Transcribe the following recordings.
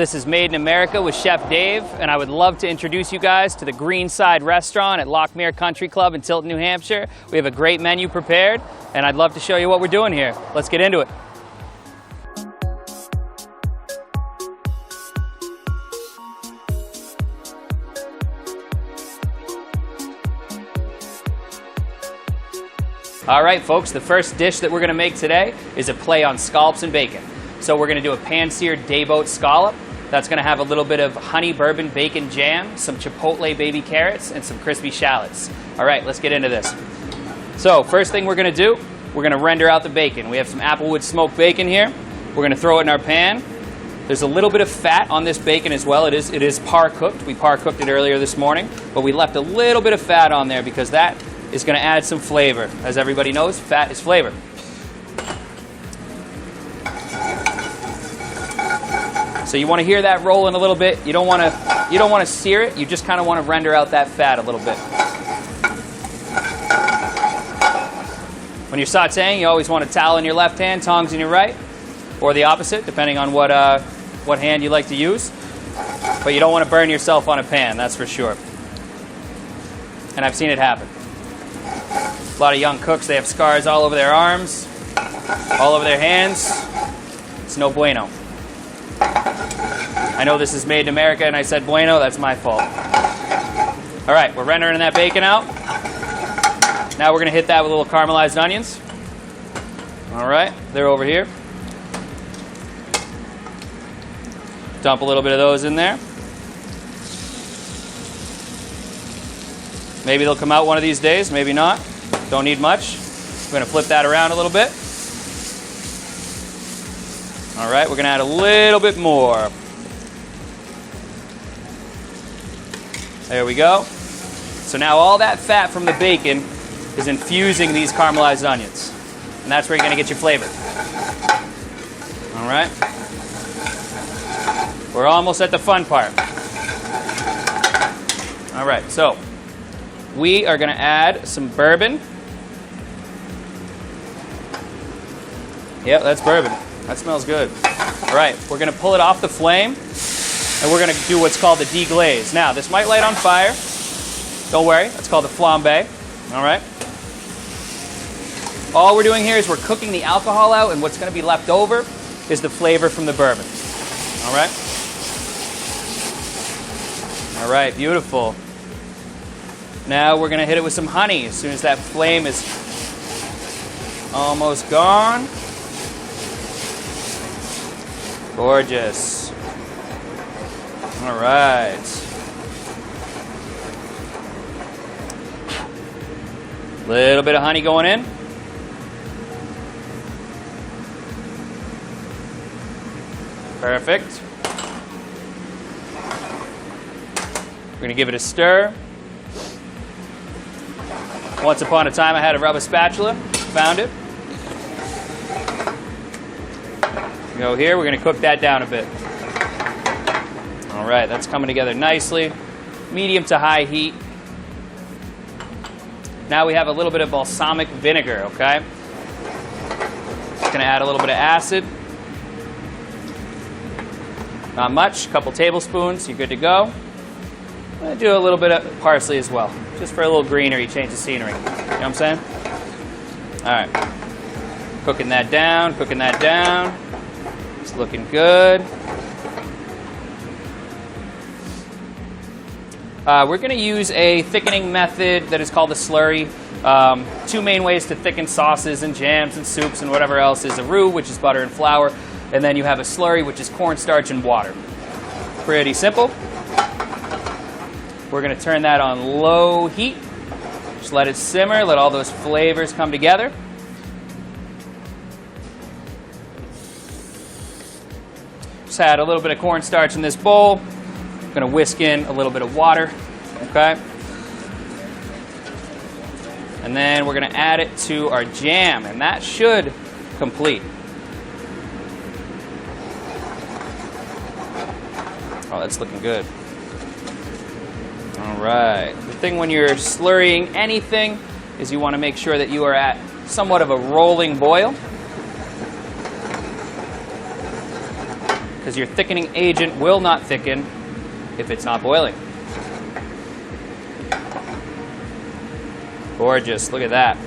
This is Made in America with Chef Dave, and I would love to introduce you guys to the Greenside Restaurant at Lockmere Country Club in Tilton, New Hampshire. We have a great menu prepared, and I'd love to show you what we're doing here. Let's get into it. All right, folks, the first dish that we're going to make today is a play on scallops and bacon. So we're going to do a pan-seared dayboat scallop. That's going to have a little bit of honey bourbon bacon jam, some chipotle baby carrots, and some crispy shallots. All right, let's get into this. So first thing we're going to do, we're going to render out the bacon. We have some applewood smoked bacon here. We're going to throw it in our pan. There's a little bit of fat on this bacon as well. It is par cooked. We par cooked it earlier this morning, but we left a little bit of fat on there because that is going to add some flavor. As everybody knows, fat is flavor. So you want to hear that rolling a little bit. You don't want to sear it. You just kind of want to render out that fat a little bit. When you're sautéing, you always want a towel in your left hand, tongs in your right, or the opposite, depending on what hand you like to use. But you don't want to burn yourself on a pan, that's for sure. And I've seen it happen. A lot of young cooks, they have scars all over their arms, all over their hands. It's no bueno. I know this is Made in America, and I said bueno. That's my fault. All right, we're rendering that bacon out. Now we're going to hit that with a little caramelized onions. All right, they're over here. Dump a little bit of those in there. Maybe they'll come out one of these days, maybe not. Don't need much. We're going to flip that around a little bit. All right, we're going to add a little bit more. There we go. So now all that fat from the bacon is infusing these caramelized onions. And that's where you're going to get your flavor. All right. We're almost at the fun part. All right, so we are going to add some bourbon. Yep, that's bourbon. That smells good. All right, we're going to pull it off the flame, and we're going to do what's called the deglaze. Now, this might light on fire. Don't worry, that's called the flambe. All right. All we're doing here is we're cooking the alcohol out, and what's going to be left over is the flavor from the bourbon. All right. All right, beautiful. Now we're going to hit it with some honey as soon as that flame is almost gone. Gorgeous. All right. Little bit of honey going in. Perfect. We're going to give it a stir. Once upon a time I had a rubber spatula. Found it. Go here, we're going to cook that down a bit. All right, that's coming together nicely. Medium to high heat. Now we have a little bit of balsamic vinegar, okay? Just going to add a little bit of acid. Not much, a couple tablespoons, you're good to go. I'm going to do a little bit of parsley as well, just for a little greenery, change the scenery. You know what I'm saying? All right. Cooking that down, cooking that down. It's looking good. We're going to use a thickening method that is called a slurry. Two main ways to thicken sauces and jams and soups and whatever else is a roux, which is butter and flour, and then you have a slurry, which is cornstarch and water. Pretty simple. We're going to turn that on low heat. Just let it simmer, let all those flavors come together. Just add a little bit of cornstarch in this bowl. I'm going to whisk in a little bit of water, okay? And then we're going to add it to our jam, and that should complete. Oh, that's looking good. All right. The thing when you're slurrying anything is you want to make sure that you are at somewhat of a rolling boil. because your thickening agent will not thicken if it's not boiling. Gorgeous, look at that.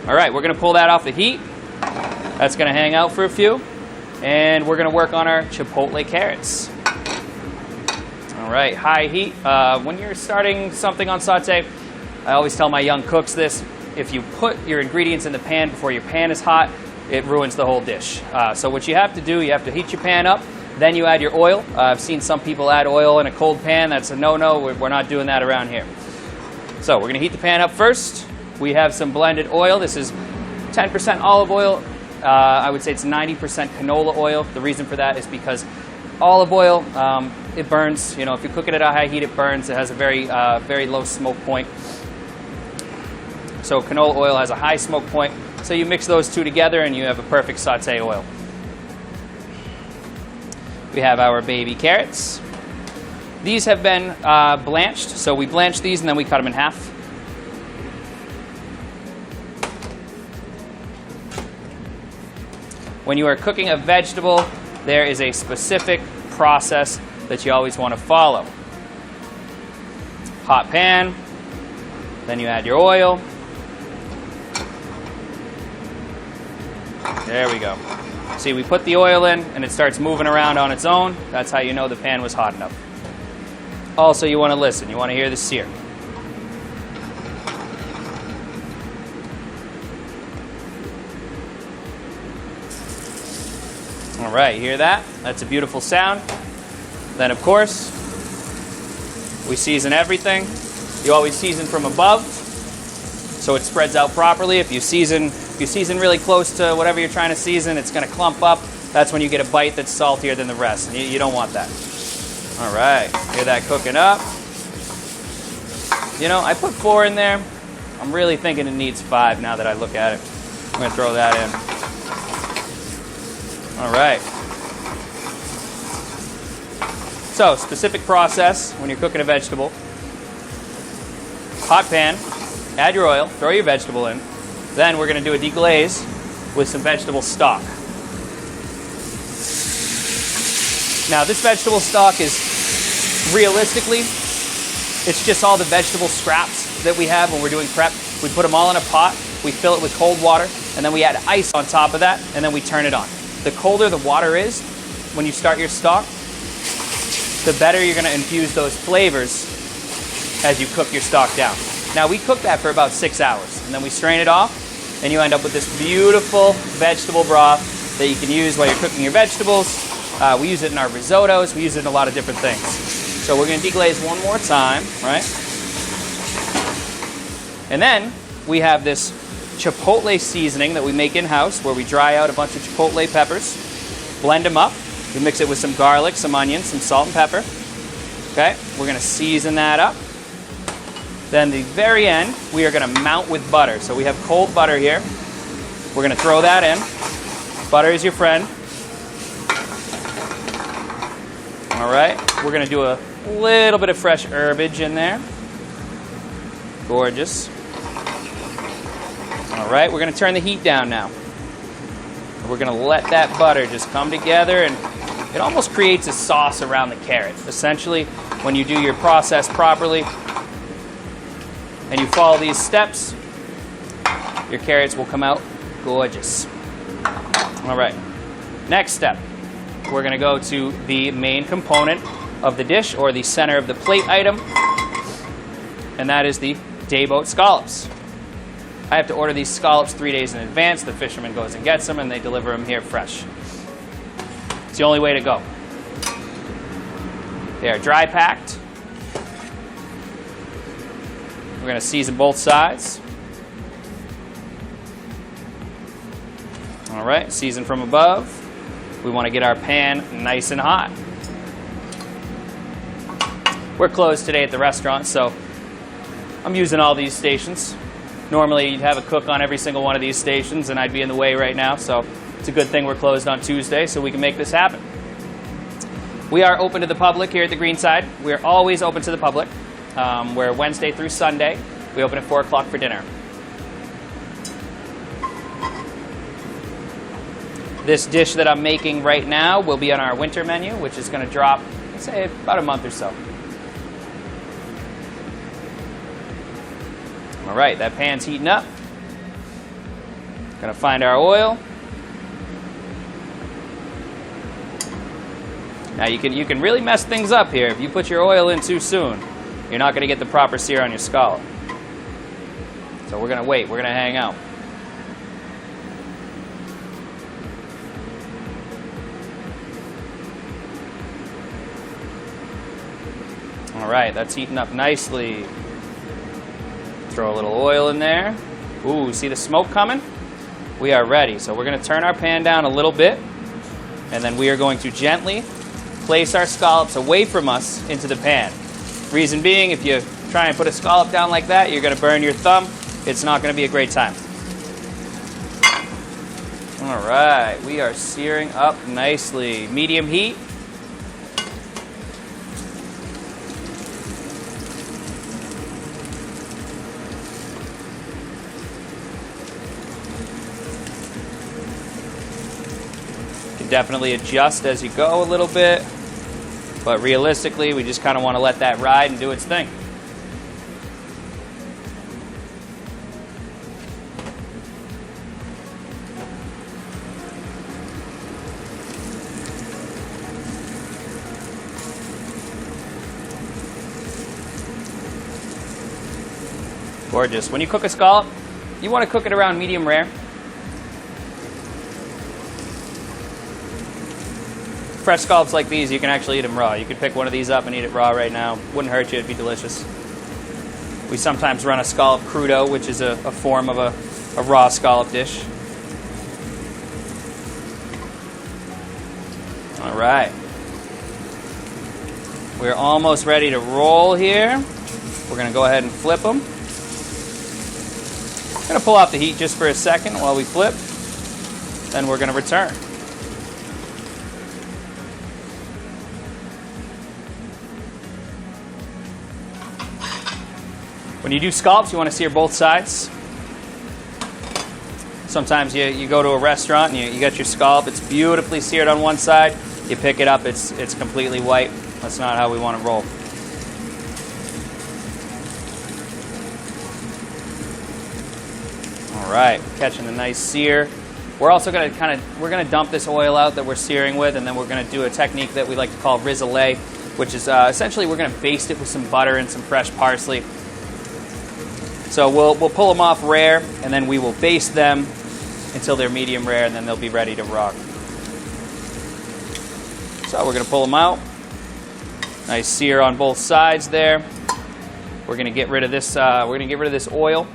All right, we're going to pull that off the heat. That's going to hang out for a few. And we're going to work on our chipotle carrots. All right, high heat. When you're starting something on saute, I always tell my young cooks this. If you put your ingredients in the pan before your pan is hot, it ruins the whole dish. So what you have to do, you have to heat your pan up, then you add your oil. I've seen some people add oil in a cold pan. That's a no-no. We're not doing that around here. So we're going to heat the pan up first. We have some blended oil. This is 10% olive oil. I would say it's 90% canola oil. The reason for that is because olive oil, it burns. You know, if you cook it at a high heat, it burns. It has a very low smoke point. So canola oil has a high smoke point. So you mix those two together and you have a perfect saute oil. We have our baby carrots. These have been blanched. So we blanch these and then we cut them in half. When you are cooking a vegetable, there is a specific process that you always want to follow. Hot pan, then you add your oil. There we go. See, we put the oil in and it starts moving around on its own. That's how you know the pan was hot enough. Also, you want to listen. You want to hear the sear. All right, you hear that? That's a beautiful sound. Then, of course, we season everything. You always season from above, so it spreads out properly. If you season really close to whatever you're trying to season, it's going to clump up. That's when you get a bite that's saltier than the rest. And you don't want that. All right, hear that cooking up. You know, I put 4 in there. I'm really thinking it needs 5 now that I look at it. I'm going to throw that in. All right. So, specific process when you're cooking a vegetable. Hot pan, add your oil, throw your vegetable in. Then we're going to do a deglaze with some vegetable stock. Now, this vegetable stock is realistically, it's just all the vegetable scraps that we have when we're doing prep. We put them all in a pot, we fill it with cold water, and then we add ice on top of that, and then we turn it on. The colder the water is when you start your stock, the better you're going to infuse those flavors as you cook your stock down. Now, we cook that for about 6 hours, and then we strain it off, and you end up with this beautiful vegetable broth that you can use while you're cooking your vegetables. We use it in our risottos. We use it in a lot of different things. So we're going to deglaze one more time, right? And then we have this chipotle seasoning that we make in-house where we dry out a bunch of chipotle peppers, blend them up. We mix it with some garlic, some onions, some salt and pepper. Okay, we're going to season that up. Then the very end, we are going to mount with butter. So we have cold butter here. We're going to throw that in. Butter is your friend. All right, we're going to do a little bit of fresh herbage in there. Gorgeous. All right, we're going to turn the heat down now. We're going to let that butter just come together, and it almost creates a sauce around the carrot. Essentially, when you do your process properly and you follow these steps, your carrots will come out gorgeous. All right, next step. We're going to go to the main component of the dish, or the center of the plate item, and that is the day boat scallops. I have to order these scallops 3 days in advance. The fisherman goes and gets them, and they deliver them here fresh. It's the only way to go. They are dry packed. We're going to season both sides. All right, season from above. We want to get our pan nice and hot. We're closed today at the restaurant, so I'm using all these stations. Normally, you'd have a cook on every single one of these stations, and I'd be in the way right now, so it's a good thing we're closed on Tuesday so we can make this happen. We are open to the public here at the Greenside. We're always open to the public. We're Wednesday through Sunday. We open at 4 o'clock for dinner. This dish that I'm making right now will be on our winter menu, which is going to drop, let's say, about a month or so. All right, that pan's heating up. Gonna find our oil. Now you can really mess things up here. If you put your oil in too soon, you're not gonna get the proper sear on your scallop. So we're gonna wait, we're gonna hang out. All right, that's heating up nicely. Throw a little oil in there. Ooh, see the smoke coming? We are ready. So we're going to turn our pan down a little bit, and then we are going to gently place our scallops away from us into the pan. Reason being, if you try and put a scallop down like that, you're going to burn your thumb. It's not going to be a great time. All right, we are searing up nicely. Medium heat. Definitely adjust as you go a little bit, but realistically we just kind of want to let that ride and do its thing. Gorgeous. When you cook a scallop, you want to cook it around medium rare. Fresh scallops like these, you can actually eat them raw. You could pick one of these up and eat it raw right now. Wouldn't hurt you, it'd be delicious. We sometimes run a scallop crudo, which is a form of a raw scallop dish. All right. We're almost ready to roll here. We're gonna go ahead and flip them. I'm gonna pull off the heat just for a second while we flip. Then we're gonna return. When you do scallops, you want to sear both sides. Sometimes you go to a restaurant and you get your scallop, it's beautifully seared on one side. You pick it up, it's completely white. That's not how we want to roll. All right, catching the nice sear. We're also going to we're going to dump this oil out that we're searing with, and then we're going to do a technique that we like to call rissoler, which is essentially we're going to baste it with some butter and some fresh parsley. So we'll pull them off rare, and then we will baste them until they're medium rare, and then they'll be ready to rock. So we're going to pull them out. Nice sear on both sides there. We're going to get rid of this. We're going to get rid of this oil.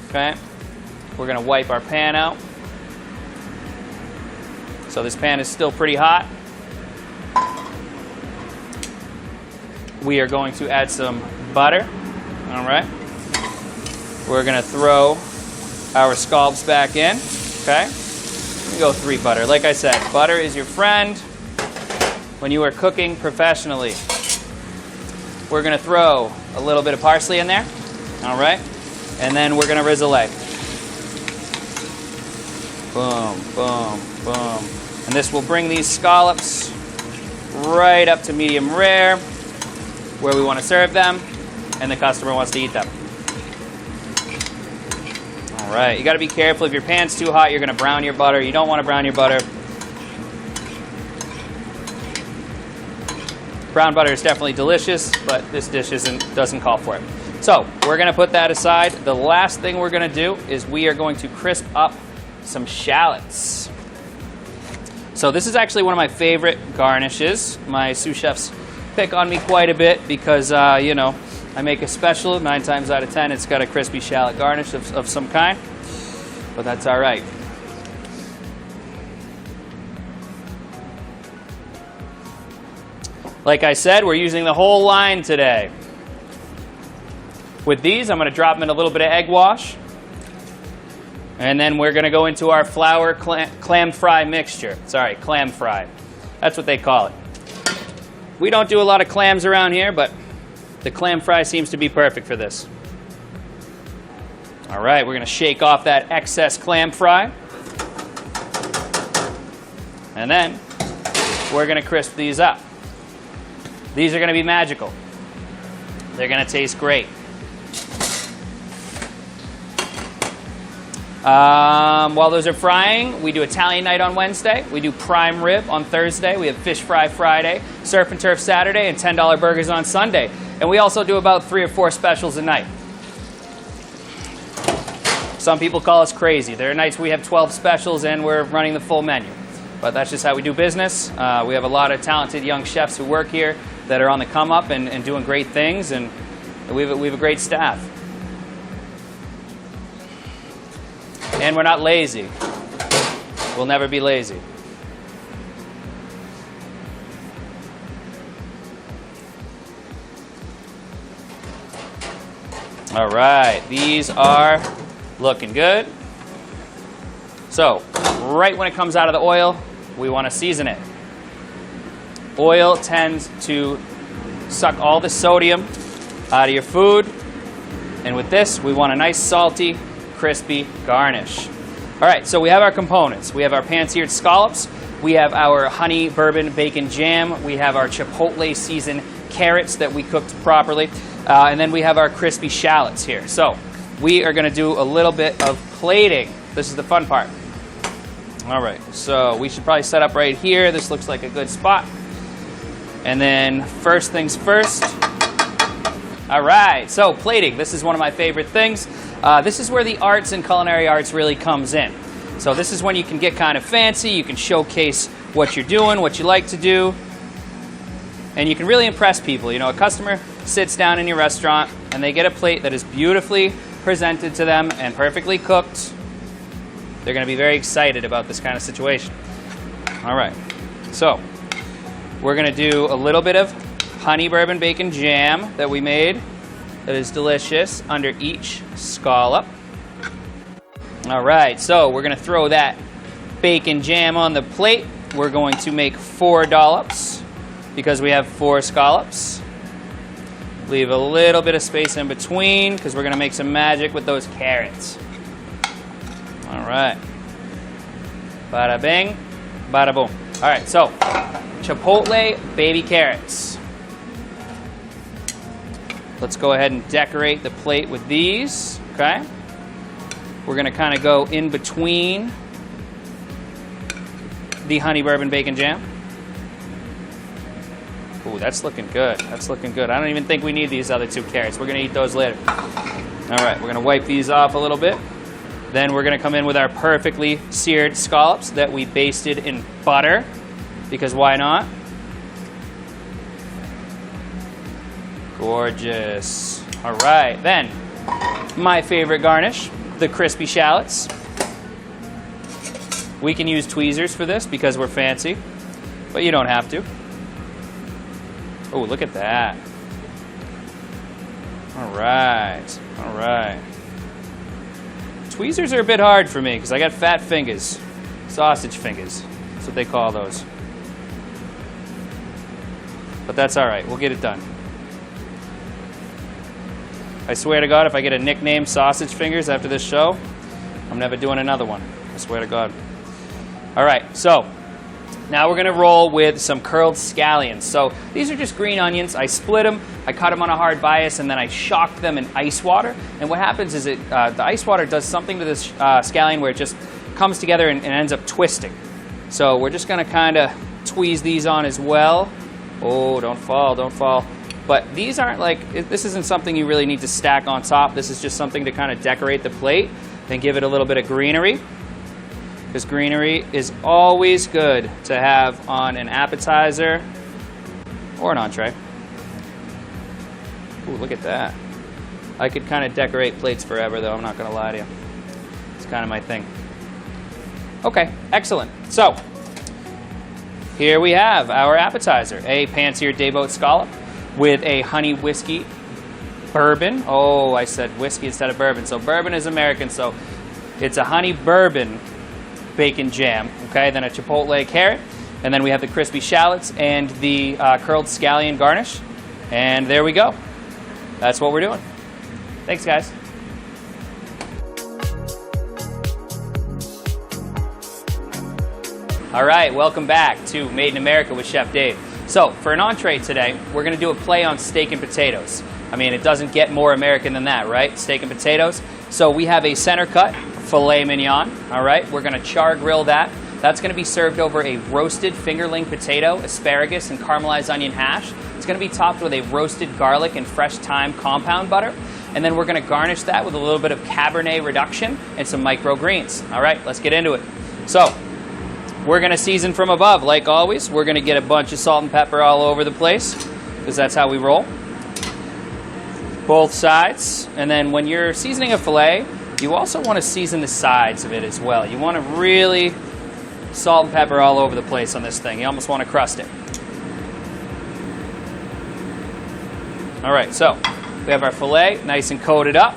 Okay. We're going to wipe our pan out. So this pan is still pretty hot. We are going to add some butter. All right. We're going to throw our scallops back in. Okay. We go 3 butter. Like I said, butter is your friend when you are cooking professionally. We're going to throw a little bit of parsley in there. All right. And then we're going to rissoler. Boom, boom, boom. And this will bring these scallops right up to medium rare, where we want to serve them, and the customer wants to eat them. All right, you got to be careful. If your pan's too hot, you're going to brown your butter. You don't want to brown your butter. Brown butter is definitely delicious, but this dish doesn't call for it. So we're going to put that aside. The last thing we're going to do is we are going to crisp up some shallots. So this is actually one of my favorite garnishes. My sous chefs pick on me quite a bit because, you know, I make a special. 9 times out of 10, it's got a crispy shallot garnish of some kind. But that's all right. Like I said, we're using the whole line today. With these, I'm going to drop them in a little bit of egg wash. And then we're going to go into our flour clam fry mixture. Sorry, clam fry. That's what they call it. We don't do a lot of clams around here, but the clam fry seems to be perfect for this. All right, we're going to shake off that excess clam fry. And then we're gonna crisp these up. These are gonna be magical. They're gonna taste great. While those are frying, we do Italian night on Wednesday. We do prime rib on Thursday. We have fish fry Friday, surf and turf Saturday, and $10 burgers on Sunday. And we also do about 3 or 4 specials a night. Some people call us crazy. There are nights we have 12 specials and we're running the full menu. But that's just how we do business. We have a lot of talented young chefs who work here that are on the come up and doing great things, and we have a great staff. And we're not lazy. We'll never be lazy. All right, these are looking good. So, right when it comes out of the oil, we want to season it. Oil tends to suck all the sodium out of your food. And with this, we want a nice salty, crispy garnish. All right, so we have our components. We have our pan-seared scallops. We have our honey bourbon bacon jam. We have our chipotle seasoned carrots that we cooked properly. And then we have our crispy shallots here. So we are going to do a little bit of plating. This is the fun part. All right, so we should probably set up right here. This looks like a good spot. And then first things first. All right, so plating. This is one of my favorite things. This is where the arts and culinary arts really comes in. So this is when you can get kind of fancy. You can showcase what you're doing, what you like to do. And you can really impress people. You know, a customer sits down in your restaurant and they get a plate that is beautifully presented to them and perfectly cooked. They're going to be very excited about this kind of situation. All right, so we're going to do a little bit of honey bourbon bacon jam that we made that is delicious under each scallop. All right, so we're going to throw that bacon jam on the plate. We're going to make 4 dollops because we have 4 scallops. Leave a little bit of space in between because we're going to make some magic with those carrots. All right. Bada bing, bada boom. All right, so chipotle baby carrots. Let's go ahead and decorate the plate with these, okay? We're gonna kind of go in between the honey bourbon bacon jam. Ooh, that's looking good. That's looking good. I don't even think we need these other 2 carrots. We're gonna eat those later. All right, we're gonna wipe these off a little bit. Then we're gonna come in with our perfectly seared scallops that we basted in butter, because why not? Gorgeous. All right, then my favorite garnish, the crispy shallots. We can use tweezers for this because we're fancy, but you don't have to. Oh, look at that. All right, all right. Tweezers are a bit hard for me because I got fat fingers, sausage fingers. That's what they call those. But that's all right, we'll get it done. I swear to God, if I get a nickname, Sausage Fingers, after this show, I'm never doing another one. I swear to God. All right, so now we're going to roll with some curled scallions. So these are just green onions. I split them, I cut them on a hard bias, and then I shocked them in ice water. And what happens is the ice water does something to this scallion where it just comes together and ends up twisting. So we're just going to kind of tweeze these on as well. Oh, don't fall, don't fall. But these aren't this isn't something you really need to stack on top. This is just something to kind of decorate the plate and give it a little bit of greenery. Because greenery is always good to have on an appetizer or an entree. Ooh, look at that. I could kind of decorate plates forever, though. I'm not going to lie to you. It's kind of my thing. Okay, excellent. So, here we have our appetizer. A pan-seared day-boat scallop with a honey whiskey bourbon. Oh, I said whiskey instead of bourbon. So bourbon is American, so it's a honey bourbon bacon jam. Okay, then a chipotle carrot. And then we have the crispy shallots and the curled scallion garnish. And there we go. That's what we're doing. Thanks, guys. All right, welcome back to Made in America with Chef Dave. So, for an entree today, we're going to do a play on steak and potatoes. I mean, it doesn't get more American than that, right? Steak and potatoes. So we have a center cut filet mignon, all right? We're going to char grill that. That's going to be served over a roasted fingerling potato, asparagus, and caramelized onion hash. It's going to be topped with a roasted garlic and fresh thyme compound butter. And then we're going to garnish that with a little bit of Cabernet reduction and some microgreens. All right, let's get into it. So, we're going to season from above, like always. We're going to get a bunch of salt and pepper all over the place, because that's how we roll. Both sides. And then when you're seasoning a filet, you also want to season the sides of it as well. You want to really salt and pepper all over the place on this thing. You almost want to crust it. All right, so we have our filet nice and coated up.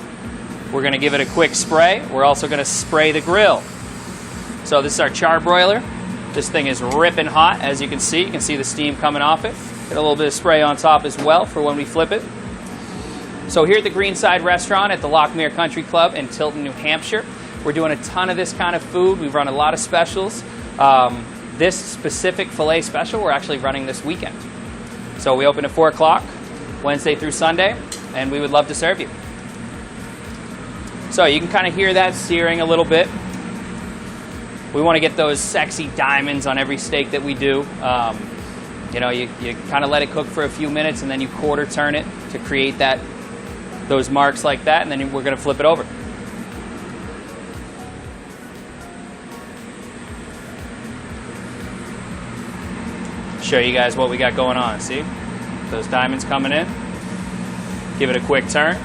We're going to give it a quick spray. We're also going to spray the grill. So this is our char broiler. This thing is ripping hot, as you can see. You can see the steam coming off it. Get a little bit of spray on top as well for when we flip it. So here at the Greenside Restaurant at the Lockmere Country Club in Tilton, New Hampshire, we're doing a ton of this kind of food. We've run a lot of specials. This specific filet special we're actually running this weekend. So we open at 4 o'clock, Wednesday through Sunday, and we would love to serve you. So you can kind of hear that searing a little bit. We want to get those sexy diamonds on every steak that we do. You know, you kind of let it cook for a few minutes, and then you quarter turn it to create those marks like that, and then we're going to flip it over. Show you guys what we got going on. See? Those diamonds coming in. Give it a quick turn.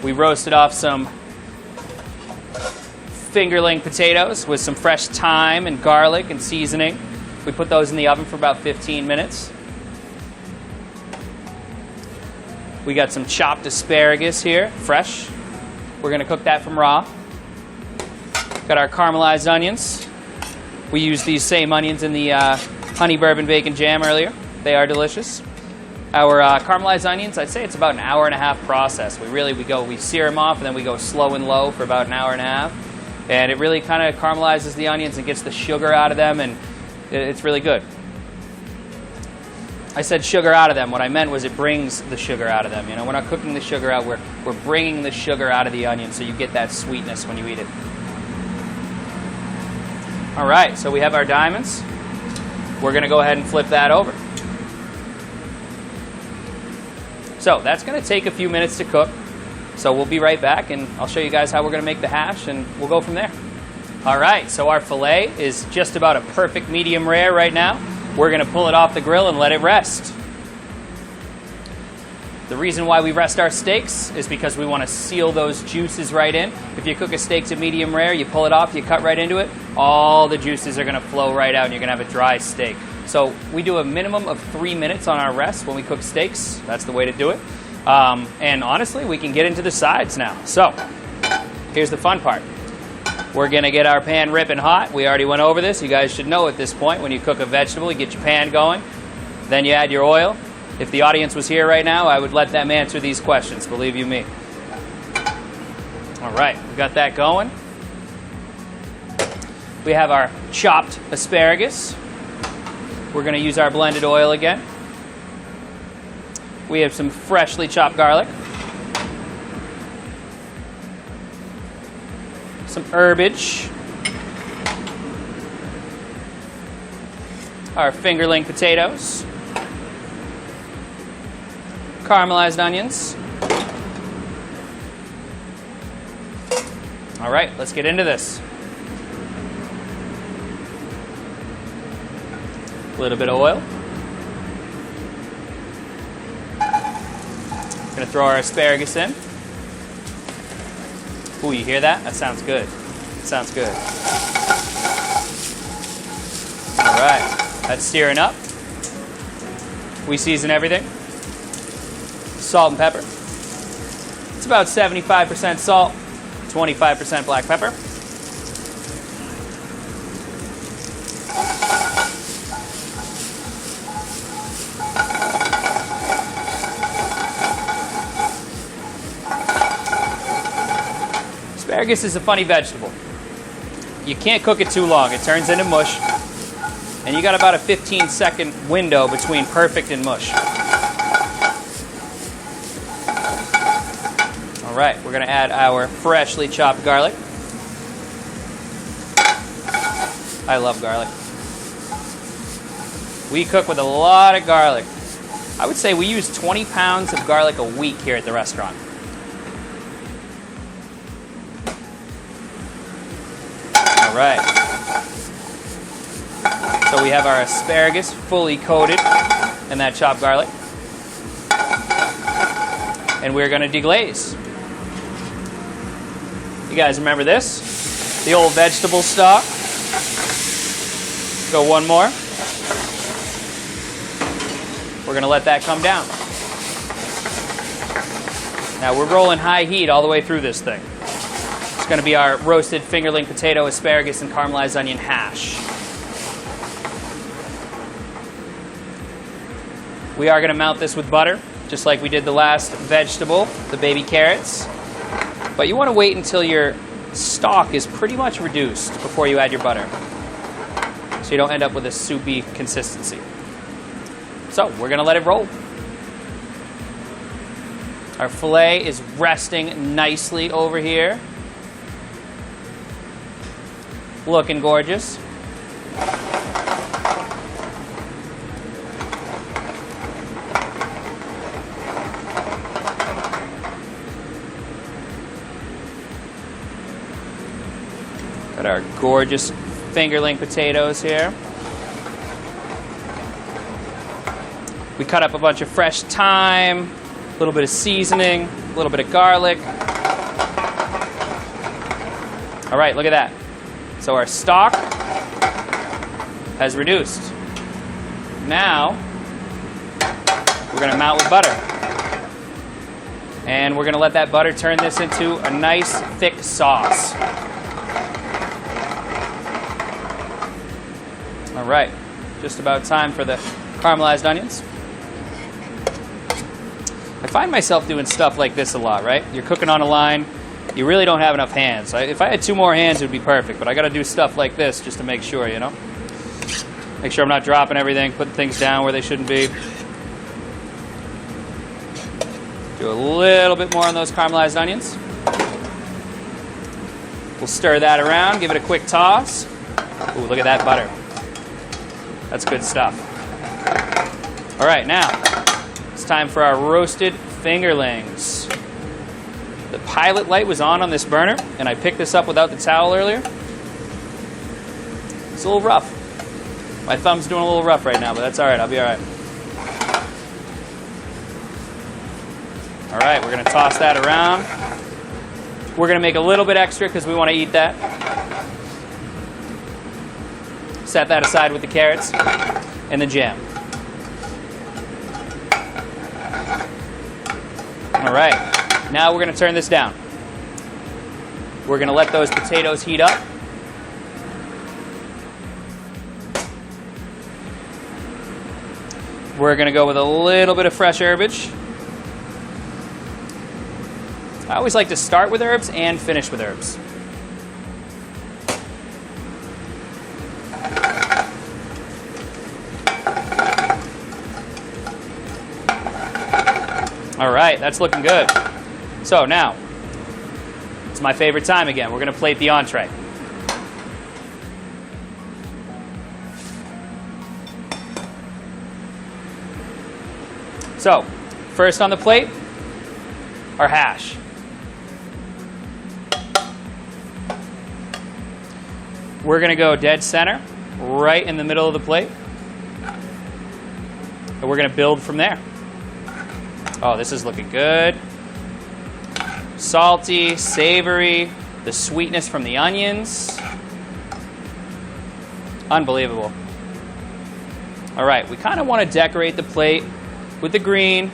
We roasted off some fingerling potatoes with some fresh thyme and garlic and seasoning. We put those in the oven for about 15 minutes. We got some chopped asparagus here, fresh. We're going to cook that from raw. Got our caramelized onions. We used these same onions in the honey bourbon bacon jam earlier. They are delicious. Our caramelized onions, I'd say it's about an hour and a half process. We sear them off, and then we go slow and low for about an hour and a half. And it really kind of caramelizes the onions and gets the sugar out of them, and it's really good. I said sugar out of them. What I meant was it brings the sugar out of them. You know, we're not cooking the sugar out. We're bringing the sugar out of the onion, so you get that sweetness when you eat it. All right, so we have our diamonds. We're going to go ahead and flip that over. So that's going to take a few minutes to cook. So we'll be right back, and I'll show you guys how we're going to make the hash, and we'll go from there. All right, so our filet is just about a perfect medium rare right now. We're going to pull it off the grill and let it rest. The reason why we rest our steaks is because we want to seal those juices right in. If you cook a steak to medium rare, you pull it off, you cut right into it, all the juices are going to flow right out, and you're going to have a dry steak. So we do a minimum of 3 minutes on our rest when we cook steaks. That's the way to do it. And honestly, we can get into the sides now. So here's the fun part. We're going to get our pan ripping hot. We already went over this. You guys should know at this point, when you cook a vegetable, you get your pan going. Then you add your oil. If the audience was here right now, I would let them answer these questions, believe you me. All right, we got that going. We have our chopped asparagus. We're going to use our blended oil again. We have some freshly chopped garlic. Some herbage. Our fingerling potatoes. Caramelized onions. All right, let's get into this. A little bit of oil. Gonna throw our asparagus in. Ooh, you hear that? That sounds good. Sounds good. All right, that's searing up. We season everything. Salt and pepper. It's about 75% salt, 25% black pepper. Asparagus is a funny vegetable. You can't cook it too long. It turns into mush. And you got about a 15-second window between perfect and mush. All right, we're going to add our freshly chopped garlic. I love garlic. We cook with a lot of garlic. I would say we use 20 pounds of garlic a week here at the restaurant. All right. So we have our asparagus fully coated in that chopped garlic. And we're going to deglaze. You guys remember this? The old vegetable stock. Go one more. We're going to let that come down. Now we're rolling high heat all the way through this thing. It's going to be our roasted fingerling potato, asparagus, and caramelized onion hash. We are going to mount this with butter, just like we did the last vegetable, the baby carrots. But you want to wait until your stock is pretty much reduced before you add your butter, so you don't end up with a soupy consistency. So we're going to let it roll. Our filet is resting nicely over here. Looking gorgeous. Got our gorgeous fingerling potatoes here. We cut up a bunch of fresh thyme, a little bit of seasoning, a little bit of garlic. All right, look at that. So our stock has reduced. Now, we're going to mount with butter. And we're going to let that butter turn this into a nice, thick sauce. All right, just about time for the caramelized onions. I find myself doing stuff like this a lot, right? You're cooking on a line, you really don't have enough hands. If I had 2 more hands, it would be perfect, but I got to do stuff like this just to make sure, you know? Make sure I'm not dropping everything, putting things down where they shouldn't be. Do a little bit more on those caramelized onions. We'll stir that around, give it a quick toss. Ooh, look at that butter. That's good stuff. All right, now it's time for our roasted fingerlings. The pilot light was on this burner, and I picked this up without the towel earlier. It's a little rough. My thumb's doing a little rough right now, but that's all right. I'll be all right. All right, we're going to toss that around. We're going to make a little bit extra because we want to eat that. Set that aside with the carrots and the jam. All right, now we're going to turn this down. We're going to let those potatoes heat up. We're going to go with a little bit of fresh herbage. I always like to start with herbs and finish with herbs. All right, that's looking good. So now, it's my favorite time again. We're going to plate the entree. So, first on the plate, our hash. We're going to go dead center, right in the middle of the plate. And we're going to build from there. Oh, this is looking good. Salty, savory, the sweetness from the onions. Unbelievable. All right, we kind of want to decorate the plate with the green.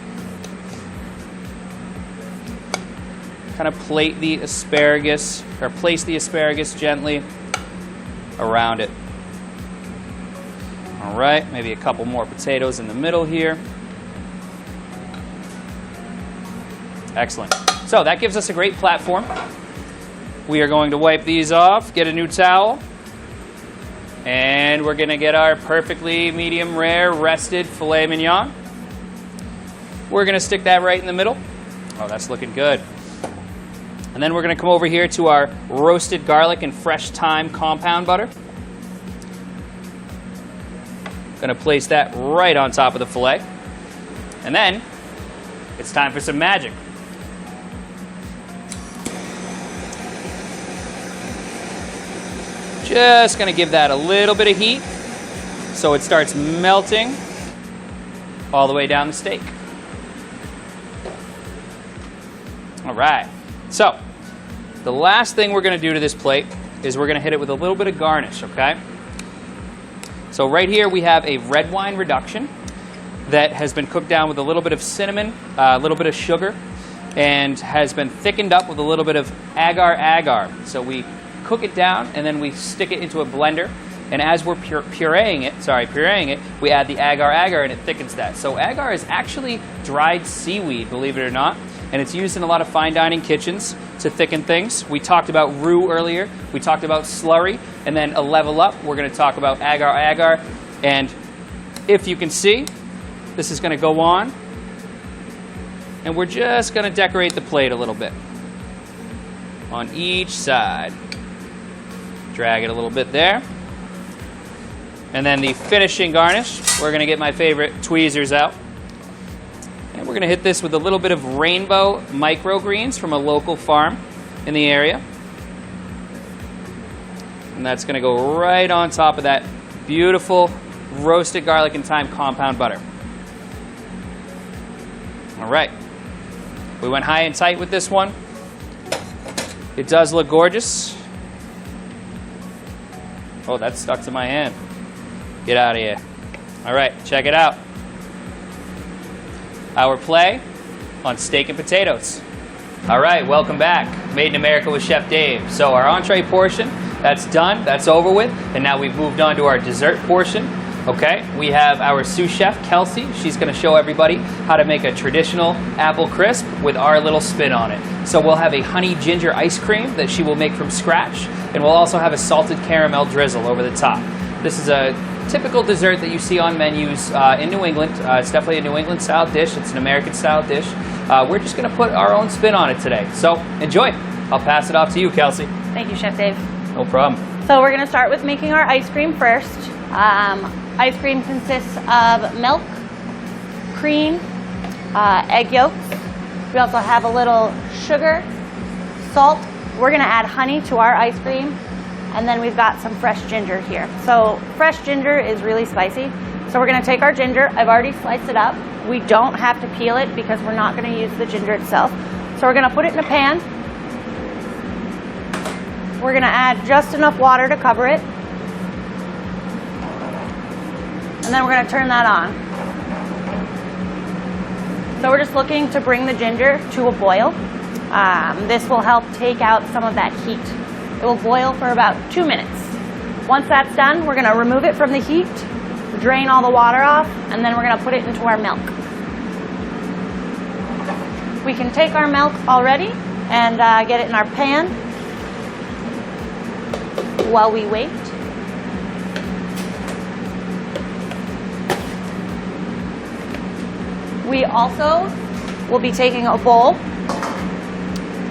Kind of plate the asparagus, or place the asparagus gently around it. All right, maybe a couple more potatoes in the middle here. Excellent. So that gives us a great platform. we are going to wipe these off, get a new towel, and we're going to get our perfectly medium rare rested filet mignon. We're going to stick that right in the middle. Oh, that's looking good. And then we're going to come over here to our roasted garlic and fresh thyme compound butter. Going to place that right on top of the filet. And then it's time for some magic. Just going to give that a little bit of heat so it starts melting all the way down the steak. All right, so the last thing we're going to do to this plate is we're going to hit it with a little bit of garnish, okay? So right here we have a red wine reduction that has been cooked down with a little bit of cinnamon, a little bit of sugar, and has been thickened up with a little bit of agar-agar. So we cook it down and then we stick it into a blender. And as we're pureeing it, we add the agar-agar and it thickens that. So agar is actually dried seaweed, believe it or not. And it's used in a lot of fine dining kitchens to thicken things. We talked about roux earlier. We talked about slurry. And then a level up, we're going to talk about agar-agar. And if you can see, this is going to go on. And we're just going to decorate the plate a little bit on each side. Drag it a little bit there. And then the finishing garnish, we're going to get my favorite tweezers out. And we're going to hit this with a little bit of rainbow microgreens from a local farm in the area. And that's going to go right on top of that beautiful roasted garlic and thyme compound butter. All right. We went high and tight with this one. It does look gorgeous. Oh, that's stuck to my hand. Get out of here. All right, check it out. Our play on steak and potatoes. All right, welcome back. Made in America with Chef Dave. So our entree portion, that's done, that's over with. And now we've moved on to our dessert portion. Okay, we have our sous chef, Kelsey. She's gonna show everybody how to make a traditional apple crisp with our little spin on it. So we'll have a honey ginger ice cream that she will make from scratch. And we'll also have a salted caramel drizzle over the top. This is a typical dessert that you see on menus in New England. It's definitely a New England style dish. It's an American style dish. We're just going to put our own spin on it today. So enjoy. I'll pass it off to you, Kelsey. Thank you, Chef Dave. No problem. So we're going to start with making our ice cream first. Ice cream consists of milk, cream, egg yolks. We also have a little sugar, salt. We're going to add honey to our ice cream. And then we've got some fresh ginger here. So fresh ginger is really spicy. So we're gonna take our ginger. I've already sliced it up. We don't have to peel it because we're not gonna use the ginger itself. So we're gonna put it in a pan. We're gonna add just enough water to cover it. And then we're gonna turn that on. So we're just looking to bring the ginger to a boil. This will help take out some of that heat. It will boil for about 2 minutes. Once that's done, we're gonna remove it from the heat, drain all the water off, and then we're gonna put it into our milk. We can take our milk already and get it in our pan while we wait. We also will be taking a bowl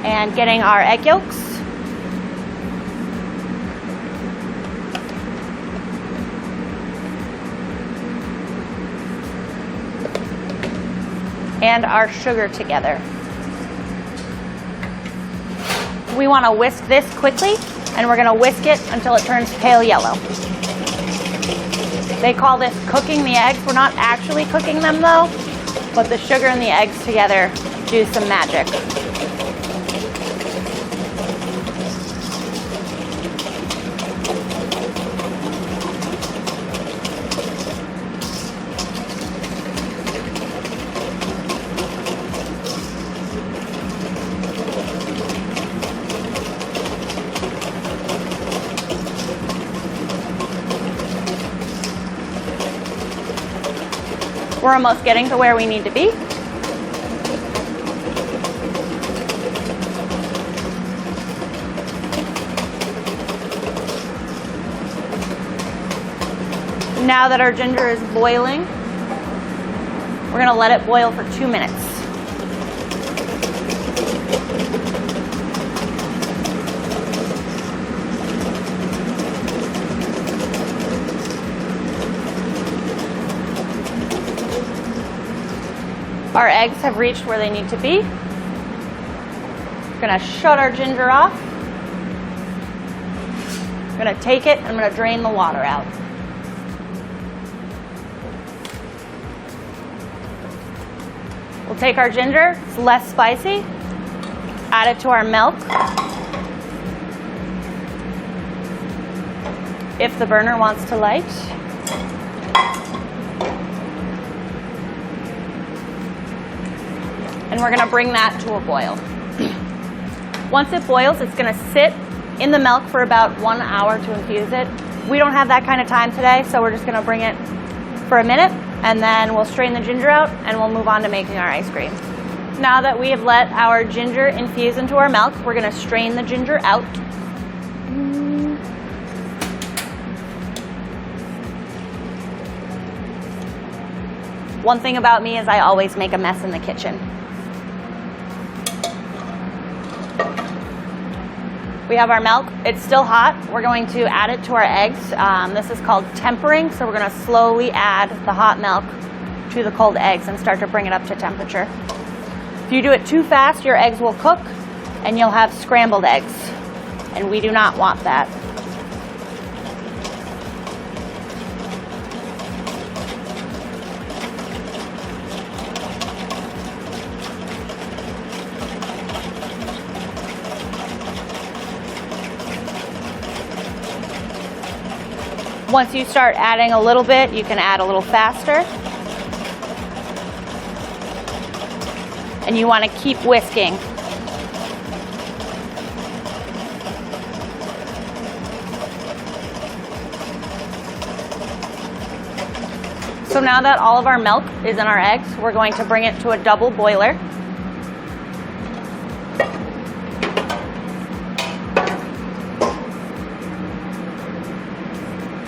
and getting our egg yolks. And our sugar together. We want to whisk this quickly, and we're going to whisk it until it turns pale yellow. They call this cooking the eggs. We're not actually cooking them though, but the sugar and the eggs together do some magic. We're almost getting to where we need to be. Now that our ginger is boiling, we're going to let it boil for 2 minutes. Our eggs have reached where they need to be. We're going to shut our ginger off. I'm going to take it and I'm going to drain the water out. We'll take our ginger, it's less spicy, add it to our milk. If the burner wants to light. And we're going to bring that to a boil. Once it boils, it's going to sit in the milk for about 1 hour to infuse it. We don't have that kind of time today, so we're just going to bring it for a minute, and then we'll strain the ginger out, and we'll move on to making our ice cream. Now that we have let our ginger infuse into our milk, we're going to strain the ginger out. One thing about me is I always make a mess in the kitchen. We have our milk. It's still hot. We're going to add it to our eggs. This is called tempering, so we're going to slowly add the hot milk to the cold eggs and start to bring it up to temperature. If you do it too fast, your eggs will cook and you'll have scrambled eggs, and we do not want that. Once you start adding a little bit, you can add a little faster. And you want to keep whisking. So now that all of our milk is in our eggs, we're going to bring it to a double boiler.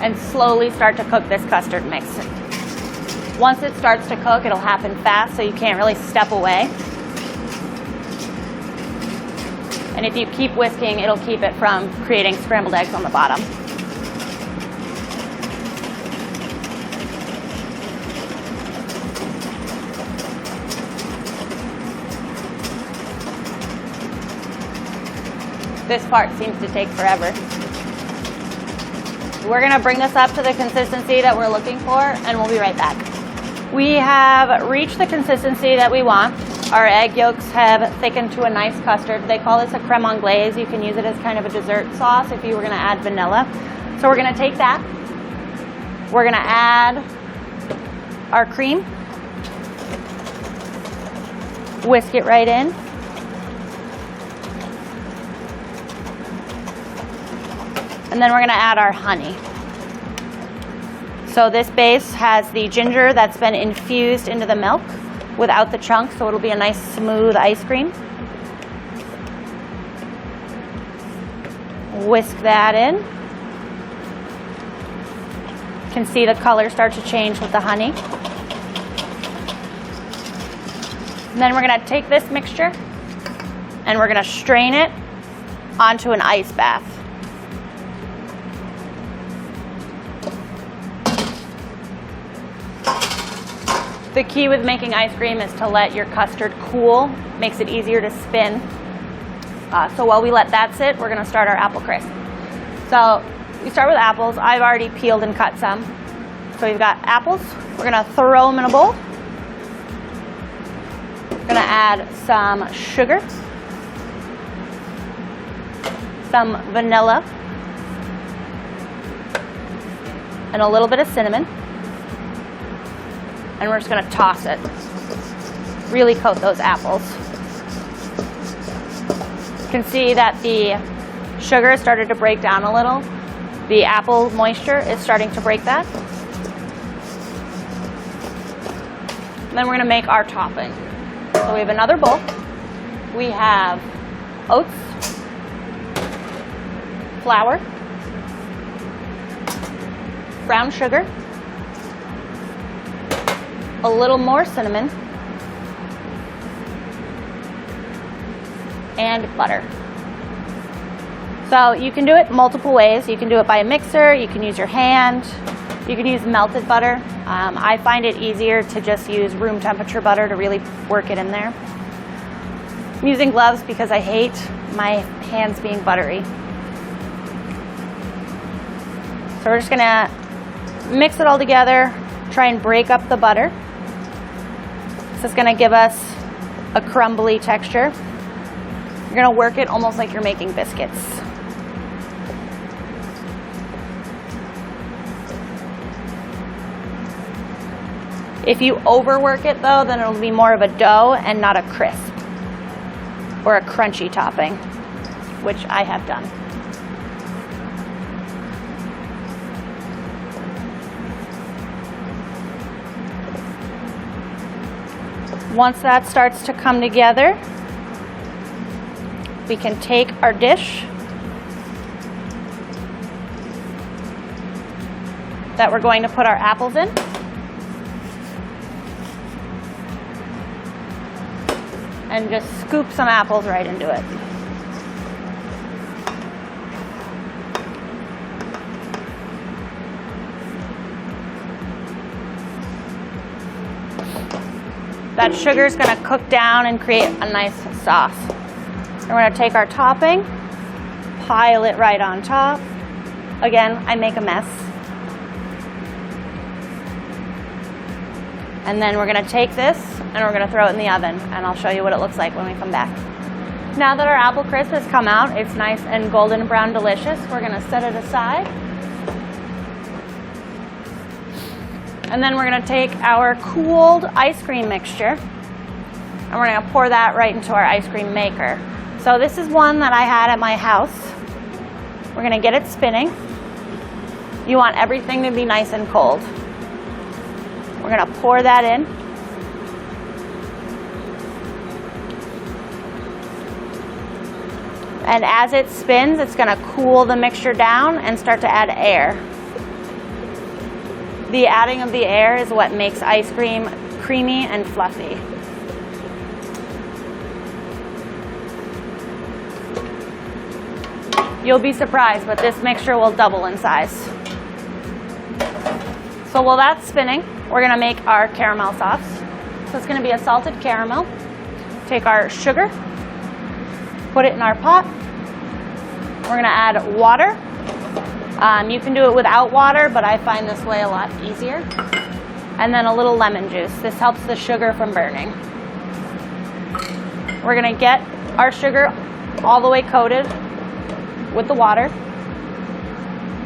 And slowly start to cook this custard mix. Once it starts to cook, it'll happen fast, so you can't really step away. And if you keep whisking, it'll keep it from creating scrambled eggs on the bottom. This part seems to take forever. We're going to bring this up to the consistency that we're looking for, and we'll be right back. We have reached the consistency that we want. Our egg yolks have thickened to a nice custard. They call this a creme anglaise. You can use it as kind of a dessert sauce if you were going to add vanilla. So we're going to take that. We're going to add our cream. Whisk it right in. And then we're going to add our honey. So this base has the ginger that's been infused into the milk without the chunks, so it'll be a nice smooth ice cream. Whisk that in. You can see the color start to change with the honey. And then we're going to take this mixture and we're going to strain it onto an ice bath. The key with making ice cream is to let your custard cool. Makes it easier to spin. So while we let that sit, we're going to start our apple crisp. So we start with apples. I've already peeled and cut some. So we've got apples. We're going to throw them in a bowl. We're going to add some sugar, some vanilla, and a little bit of cinnamon. And we're just going to toss it. Really coat those apples. You can see that the sugar has started to break down a little. The apple moisture is starting to break that. And then we're going to make our topping. So we have another bowl. We have oats, flour, brown sugar, a little more cinnamon, and butter. So you can do it multiple ways. You can do it by a mixer, you can use your hand, you can use melted butter. I find it easier to just use room temperature butter to really work it in there. I'm using gloves because I hate my hands being buttery. So we're just gonna mix it all together, try and break up the butter. This is gonna give us a crumbly texture. You're gonna work it almost like you're making biscuits. If you overwork it though, then it'll be more of a dough and not a crisp or a crunchy topping, which I have done. Once that starts to come together, we can take our dish that we're going to put our apples in. And just scoop some apples right into it. That sugar is going to cook down and create a nice sauce. And we're going to take our topping, pile it right on top. Again, I make a mess. And then we're going to take this and we're going to throw it in the oven, and I'll show you what it looks like when we come back. Now that our apple crisp has come out, it's nice and golden brown delicious. We're going to set it aside. And then we're going to take our cooled ice cream mixture and we're going to pour that right into our ice cream maker. So this is one that I had at my house. We're going to get it spinning. You want everything to be nice and cold. We're going to pour that in. And as it spins, it's going to cool the mixture down and start to add air. The adding of the air is what makes ice cream creamy and fluffy. You'll be surprised, but this mixture will double in size. So while that's spinning, we're going to make our caramel sauce. So it's going to be a salted caramel. Take our sugar, put it in our pot. We're going to add water. You can do it without water, but I find this way a lot easier. And then a little lemon juice. This helps the sugar from burning. We're going to get our sugar all the way coated with the water.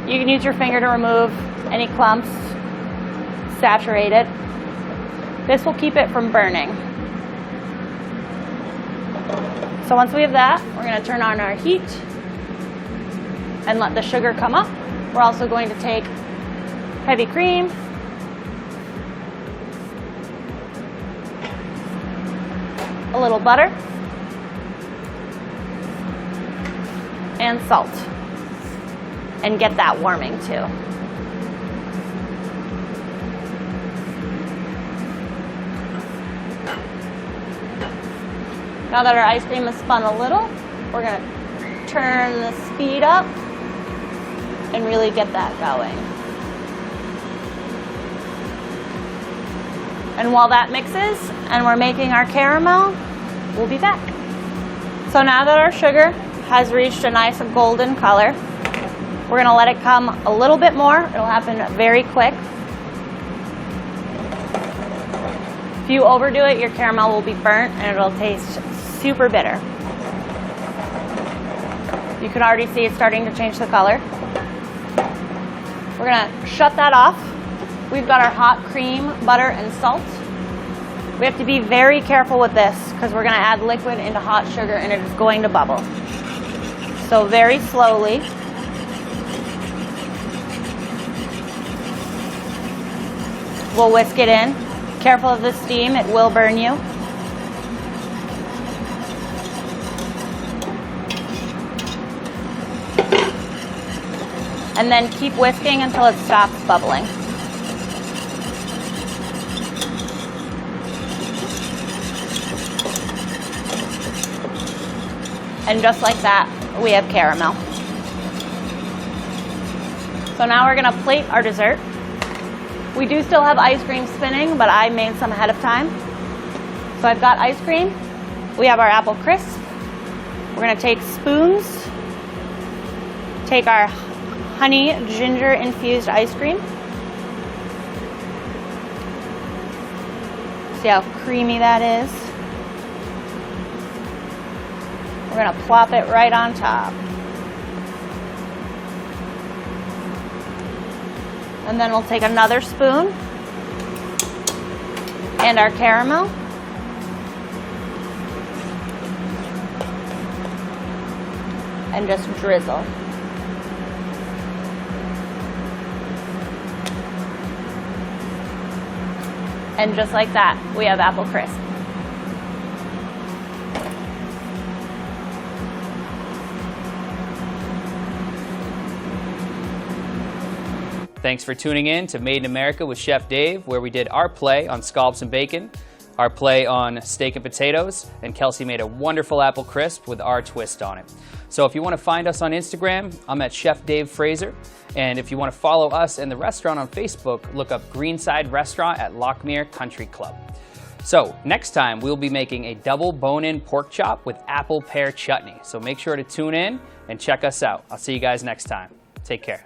You can use your finger to remove any clumps, saturate it. This will keep it from burning. So once we have that, we're going to turn on our heat and let the sugar come up. We're also going to take heavy cream, a little butter, and salt, and get that warming too. Now that our ice cream has spun a little, we're going to turn the speed up and really get that going. And while that mixes and we're making our caramel, we'll be back. So now that our sugar has reached a nice golden color, we're going to let it come a little bit more. It'll happen very quick. If you overdo it, your caramel will be burnt and it'll taste super bitter. You can already see it's starting to change the color. We're going to shut that off. We've got our hot cream, butter, and salt. We have to be very careful with this because we're going to add liquid into hot sugar and it is going to bubble. So very slowly. We'll whisk it in. Careful of the steam, it will burn you. And then keep whisking until it stops bubbling. And just like that, we have caramel. So now we're gonna plate our dessert. We do still have ice cream spinning, but I made some ahead of time. So I've got ice cream. We have our apple crisp. We're gonna take spoons, take our honey ginger infused ice cream. See how creamy that is? We're gonna plop it right on top. And then we'll take another spoon and our caramel. And just drizzle. And just like that, we have apple crisp. Thanks for tuning in to Made in America with Chef Dave, where we did our play on scallops and bacon, our play on steak and potatoes, and Kelsey made a wonderful apple crisp with our twist on it. So if you want to find us on Instagram, I'm at Chef Dave Fraser. And if you want to follow us and the restaurant on Facebook, look up Greenside Restaurant at Lockmere Country Club. So next time, we'll be making a double bone-in pork chop with apple pear chutney. So make sure to tune in and check us out. I'll see you guys next time. Take care.